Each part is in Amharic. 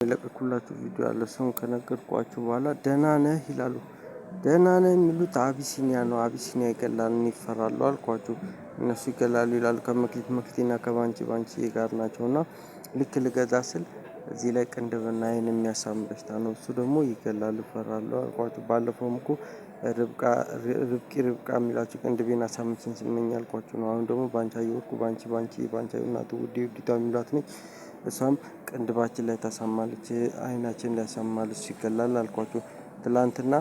የለቀኩላችሁ ቪዲዮ አለ። እሱን ከነገርኳችሁ በኋላ ደህና ነህ ይላሉ። ደህና ነህ የሚሉት አቢሲኒያ ነው። አቢሲኒያ ይገላል ይፈራሉ አልኳችሁ። እነሱ ይገላሉ ይላሉ ከመክሊትና ከባንቺ ጋር ናቸው። እና ልክ ልገዛ ስል እዚህ ላይ ቅንድብና አይን የሚያሳም በሽታ ነው። እሱ ደግሞ ይገላል ይፈራሉ አልኳችሁ። ባለፈውም እኮ ርብቃ የሚላችሁ ቅንድቤን አሳምችኝ ስመኝ አልኳችሁ ነው። አሁን ደግሞ ባንቻየሁ ወርቁ ባንቻየሁ እናቱ ውዲቷ የሚሏት ነኝ። እሷም ቅንድባችን ላይ ታሳማለች፣ አይናችን ላይ ያሳማለች፣ ይገላል አልኳችሁ። ትላንትና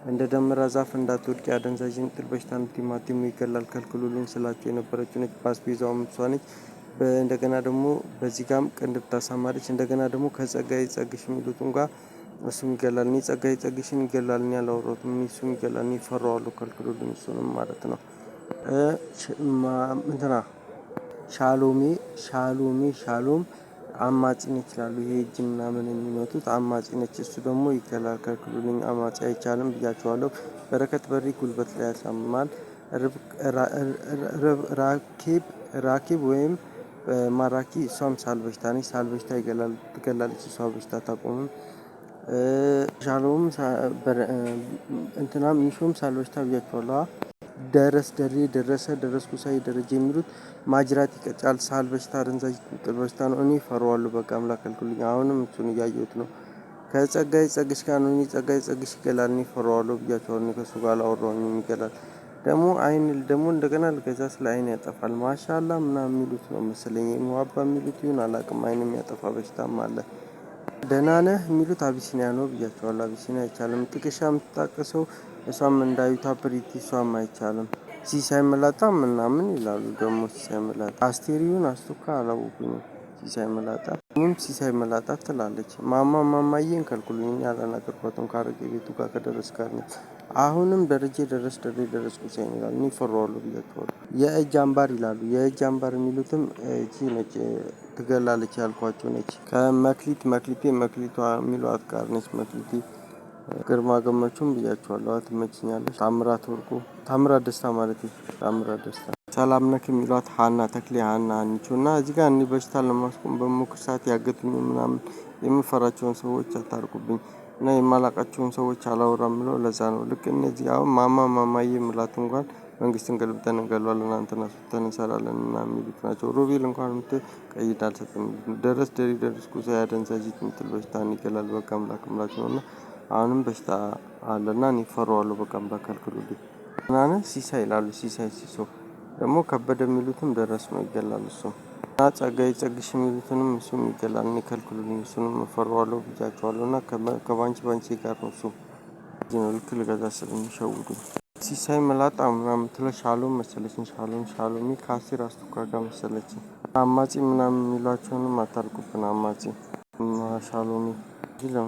እንደ ደመራ ዛፍ እንዳትወድቂ አደንዛዥ የሚጥል በሽታ ነው፣ ቲማቲሙ ይገላል ከልክሉልኝ ስላችሁ የነበረችው ነች። በአስቤዛውም እሷ ነች። እንደገና ደግሞ በዚህ ጋርም ቅንድብ ታሳማለች። እንደገና ደግሞ ከጸጋዬ ጸግሽ የሚሉትን ጋር እሱም ይገላል። እኔ ጸጋዬ ጸግሽን ይገላል እኔ አላወራሁትም። እሱም ይገላል እኔ ፈራዋለሁ ከልክሉልኝ እሱንም ማለት ነው። እንትና ሻሎም አማጺ ነች ይላሉ። ይሄ እጅ ምናምን የሚመቱት አማጺ ነች። እሱ ደግሞ ይገላል ከልክሉልኝ አማጺ አይቻልም ብያቸዋለሁ። በረከት በሪ ጉልበት ላይ ያሳምማል። ራኪብ ወይም ማራኪ እሷም ሳል በሽታ ነች። ሳል በሽታ ትገላለች። እሷ በሽታ ታቆምም። ሻሎም እንትናም ሚሾም ሳል በሽታ ብያቸዋለሁ። ደረስኩ ሳይ ደረጀ የሚሉት ማጅራት ይቀጫል። ሳል በሽታ አደንዛዥ የሚጥል በሽታ ነው። እኔ እፈራዋለሁ በቃ አምላክ ከልክሉልኝ። አሁንም እሱን እያየሁት ነው። ከጸጋዬ ጸግሽ ጋር ነው። እኔ ጸጋዬ ጸግሽ ይገላል እኔ እፈራዋለሁ ብያቸዋለሁ። ከእሱ ጋር አላወራሁኝም። ይገላል ደግሞ አይን ደግሞ እንደገና ልገዛ ስለ አይን ያጠፋል ማሻአላ ምናምን የሚሉት ነው መሰለኝ። ሙሀባ የሚሉት ይሁን አላውቅም። አይን የሚያጠፋ በሽታም አለ። ደህና ነህ የሚሉት አቢሲኒያ ነው ብያቸዋለሁ። አቢሲኒያ አይቻልም። ጥቅሻ የምትጣቀሰው እሷም እንዳዩታ ፕሪቲ እሷም አይቻልም። ሲሳይ መላጣ ምናምን ይላሉ ደግሞ ሲሳይ መላጣ አስቴሪውን አስቱካ አላወኩኝም። ሲሳይ መላጣ ትላለች። ማማዬን ከልክሉልኝ አላናገርኳትም። ካረቄ ቤቱ ጋር ከደረስ ጋር ነች። አሁንም ደረስኩ ሳይን ይላሉ። እኔ እፈራዋለሁ ብያቸዋለሁ። የእጅ አምባር ይላሉ። የእጅ አምባር የሚሉትም እቺ ነች ትገላለች ያልኳቸው ነች። መክሊቷ የሚሏት ጋር ነች። መክሊቴ ግርማ ገመቹም ብያቸዋለሁ። ትመችኛለች። ታምራት ደስታ ማለት ታምራት ደስታ ሰላም ነክ የሚሏት ሀና ተክሌ ሀና አንቺው እና እዚህ ጋር እኔ በሽታ ለማስቆም በሞክር ሰዓት ያገቱኝ ምናምን የምፈራቸውን ሰዎች አታርቁብኝ እና የማላውቃቸውን ሰዎች አላወራም ብለው ለዛ ነው። ልክ እነዚህ አሁን ማማዬ የምላት እንኳን መንግስትን ገልብጠን እንገለዋለን አንተን አስወጥተን እንሰራለን እና የሚሉት ናቸው። ሮቤል እንኳን ቀይድ አልሰጥም። ደረስኩ ሳይ አደንዛዥ የሚጥል በሽታ ይገላል በቃ አምላክ ነው። እና አሁንም በሽታ አለና እኔ እፈራዋለሁ በቃ አምላክ ከልክሉልኝ። ምናምን ሲሳይ ይላሉ። ሲሳይ ሲሶ ደግሞ ከበደ የሚሉትም ደረስ ነው ይገላል። እሱ እና ጸጋዬ ጸግሽ የሚሉትንም እሱም ይገላል እኔ ከልክሉልኝ እሱንም እፈራዋለሁ ብያቸዋለሁ። እና ከባንቺ ጋር ነው። እሱ ልክ ልገዛ ስለሚሸውዱኝ ሲሳይ መላጣ ምናምን ትለው ሻሎም መሰለችኝ። ሻሎሚ ከአሲር አስቱካ ጋር መሰለችኝ። አማጺ ምናምን የሚሏቸውንም አታርቁብን። አማጺ ሻሎሚ ይለው